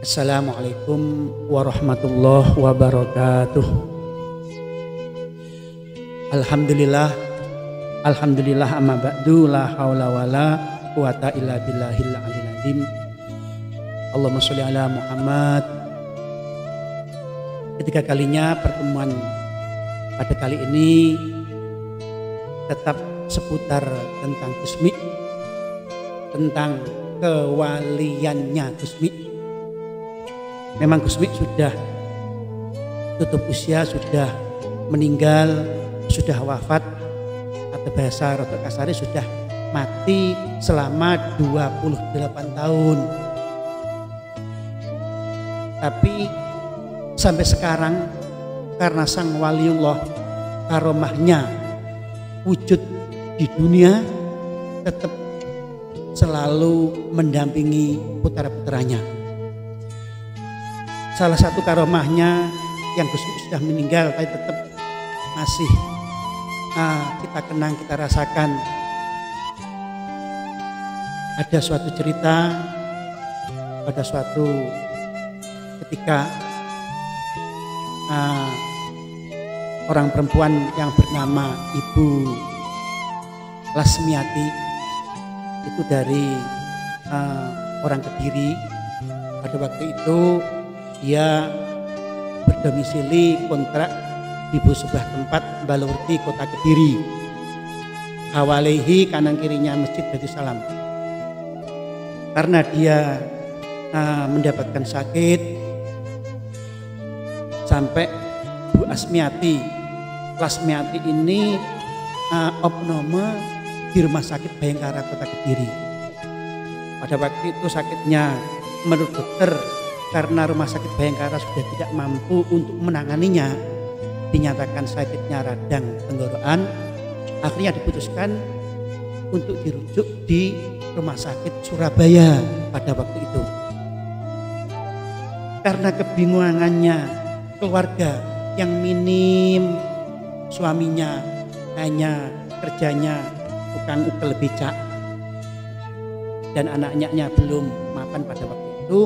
Assalamualaikum warahmatullahi wabarakatuh. Alhamdulillah amma ba'du, la haula wala quwata illa billahil aliyil azim. Allahumma sholli ala Muhammad. Ketiga kalinya pertemuan pada kali ini tetap seputar tentang Gusmi, tentang kewaliannya Gusmi. Memang Gusmi sudah tutup usia, sudah meninggal, sudah wafat, atau bahasa Roto Kasari sudah mati selama 28 tahun. Tapi sampai sekarang karena sang waliullah karomahnya wujud di dunia, tetap selalu mendampingi putra-putranya. Salah satu karomahnya yang Gusmi sudah meninggal tapi tetap masih kita kenang, kita rasakan. Ada suatu cerita pada suatu ketika orang perempuan yang bernama Ibu Lasmiati itu dari orang Kediri. Pada waktu itu dia berdomisili kontrak di sebuah tempat Balurti, kota Kediri. Awalehi kanan kirinya Masjid Darussalam. Karena dia mendapatkan sakit sampai Bu Lasmiati ini opname di Rumah Sakit Bayangkara Kota Kediri. Pada waktu itu sakitnya menurut dokter, karena Rumah Sakit Bayangkara sudah tidak mampu untuk menanganinya, dinyatakan sakitnya radang tenggorokan. Akhirnya diputuskan untuk dirujuk di Rumah Sakit Surabaya pada waktu itu. Karena kebingungannya keluarga yang minim, suaminya hanya kerjanya tukang ukel becak dan anak-anaknya belum mapan pada waktu itu,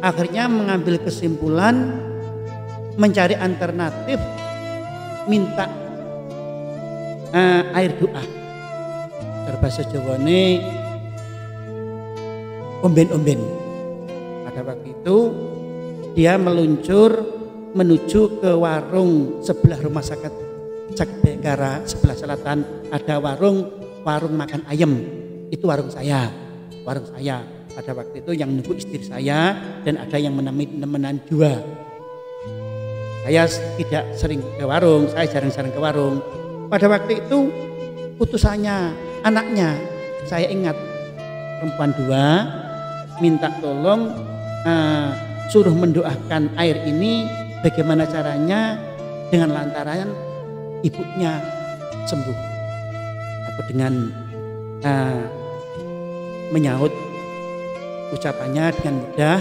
akhirnya mengambil kesimpulan mencari alternatif, minta air doa. Berbahasa Jawane omben-omben. Pada waktu itu dia meluncur menuju ke warung sebelah Rumah Sakit Bayangkara, sebelah selatan ada warung makan ayam. Itu warung saya. Pada waktu itu yang menunggu istri saya dan ada yang menemani dua. Saya tidak sering ke warung, saya jarang-jarang ke warung. Pada waktu itu utusannya anaknya, saya ingat, perempuan dua, minta tolong suruh mendoakan air ini bagaimana caranya dengan lantaran ibunya sembuh. Aku dengan menyahut ucapannya dengan mudah,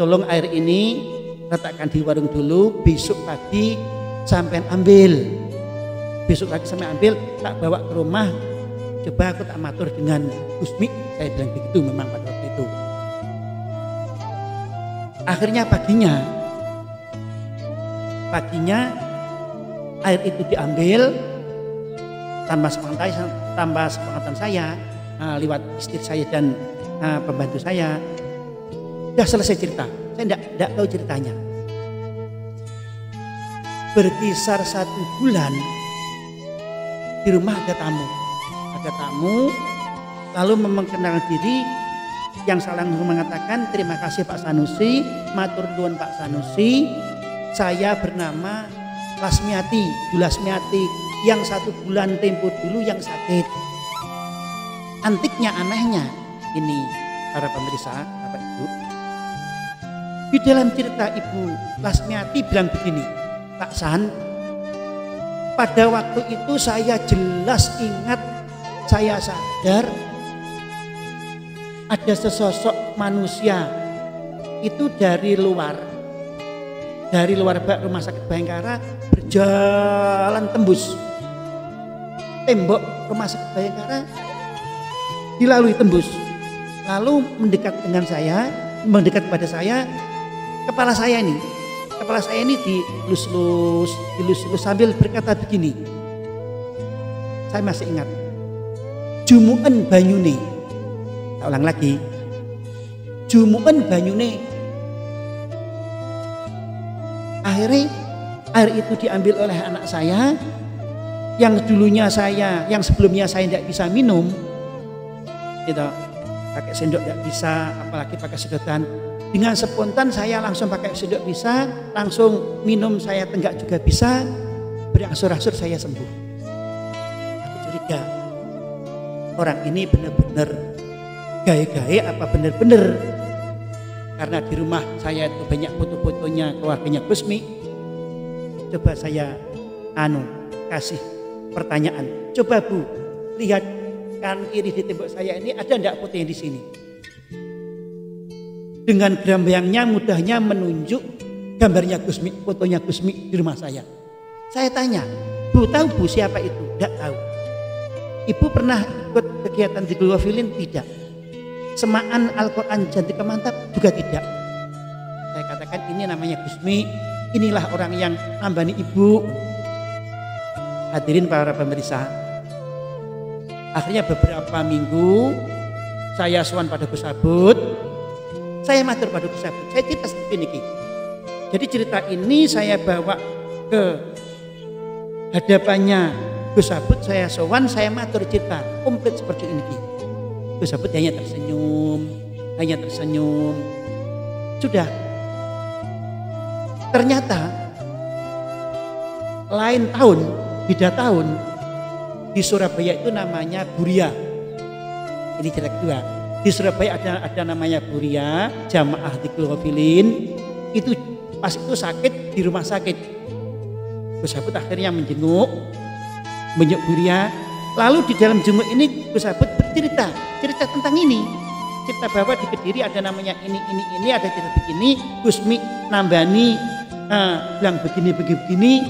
tolong air ini letakkan di warung dulu, besok pagi sampai ambil. Besok pagi sampai ambil, tak bawa ke rumah, coba aku tak matur dengan Gusmi. Saya bilang begitu memang pada waktu itu. Akhirnya paginya air itu diambil tanpa sepengetahuan saya, lewat istri saya dan pembantu saya. Sudah selesai cerita, saya tidak tahu ceritanya. Berkisar 1 bulan di rumah ada tamu lalu memperkenalkan diri, yang salah mengatakan terima kasih Pak Sanusi, matur nuwun Pak Sanusi, saya bernama Lasmiati, Bu Lasmiati yang 1 bulan tempo dulu yang sakit. Antiknya, anehnya ini para pemirsa, Bapak Ibu, di dalam cerita Ibu Lasmiati bilang begini, Pak San, pada waktu itu saya jelas ingat, saya sadar ada sesosok manusia itu dari luar Rumah Sakit Bayangkara berjalan tembus tembok Rumah Sakit Bayangkara, dilalui tembus, lalu mendekat pada saya, kepala saya ini dilus-lus sambil berkata begini. Saya masih ingat. Jumuken banyune. Tak ulang lagi. Jumuken banyune. Akhirnya air itu diambil oleh anak saya yang sebelumnya saya tidak bisa minum. Gitu. Pakai sendok tidak bisa, apalagi pakai sedotan. Dengan spontan saya langsung pakai sendok bisa, langsung minum saya tenggak juga bisa, berangsur-angsur saya sembuh. Aku curiga, orang ini benar-benar gaya-gaya apa benar-benar. Karena di rumah saya itu banyak foto-fotonya keluarganya Gusmi. Coba saya kasih pertanyaan. Coba Bu, lihat kan kiri di tembok saya ini ada enggak foto yang di sini? Dengan gambarnya mudahnya menunjuk gambarnya Gusmi, fotonya Gusmi di rumah saya. Saya tanya, Bu tahu Bu siapa itu? Tidak tahu. Ibu pernah ikut kegiatan di Glowafilin? Tidak. Semaan Al-Quran Jantika Mantap juga tidak. Saya katakan ini namanya Gusmi, inilah orang yang nambani ibu. Hadirin para pemirsa, akhirnya beberapa minggu saya sowan pada Gus Abud, saya matur pada Gus Abud, saya cerita seperti ini. Jadi cerita ini saya bawa ke hadapannya Gus Abud, saya sowan, saya matur cerita komplit seperti ini. Gus Abud hanya tersenyum. Sudah. Ternyata lain tahun, beda tahun, di Surabaya itu namanya Buria. Ini cerita kedua. Di Surabaya ada namanya Buria, jamaah di Glowafilin. Itu pas itu sakit di rumah sakit. Gus Abud akhirnya menjenguk Buria. Lalu di dalam jenguk ini Gus Abud bercerita tentang ini. Cerita bahwa di Kediri ada namanya ini, ada cerita begini. Gusmi nambani, bilang begini.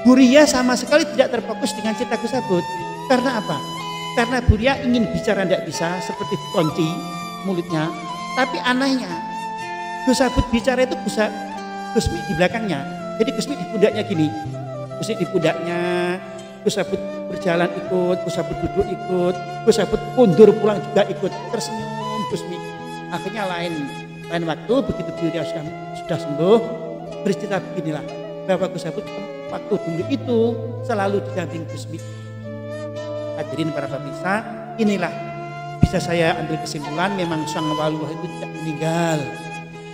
Buria sama sekali tidak terfokus dengan cerita Gus Abud. Karena apa? Karena Buria ingin bicara tidak bisa, seperti kunci mulutnya. Tapi anehnya Gus Abud bicara itu Gusmi di belakangnya. Jadi Gusmi di pundaknya gini. Gusmi di pundaknya, Gus Abud berjalan ikut, Gus Abud duduk ikut, Gus Abud mundur pulang juga ikut, tersenyum Gusmi. Akhirnya lain waktu begitu Buria sudah sembuh, bercerita beginilah bahwa Gus Abud waktu dulu itu selalu didamping Gusmi. Hadirin para pemirsa, inilah bisa saya ambil kesimpulan memang Sang Waliullah itu tidak meninggal.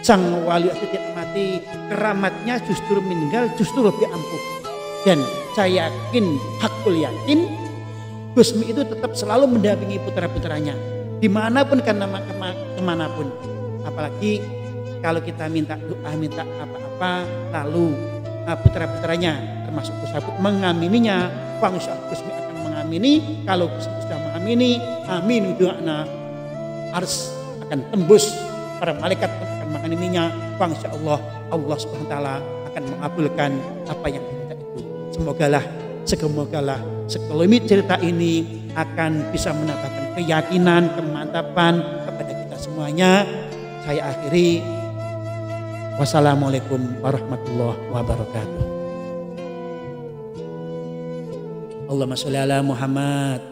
Sang Waliullah itu tidak mati, keramatnya justru meninggal, justru lebih ampuh. Dan saya yakin, hakul yakin, Gusmi itu tetap selalu mendampingi putra-putranya. Dimanapun kemanapun. Apalagi kalau kita minta doa, minta apa-apa, lalu putra-putranya termasuk Gus Abud mengamininya, Insya Allah Gusmi akan mengamini. Kalau Gusmi sudah mengamini, amin doanya harus akan tembus, para malaikat akan mengamininya. Insya Allah Allah Subhanahu Wa Taala akan mengabulkan apa yang kita itu. Semogalah sekelumit cerita ini akan bisa menambahkan keyakinan, kemantapan kepada kita semuanya. Saya akhiri. Wassalamualaikum warahmatullahi wabarakatuh. Allahumma sholli ala Muhammad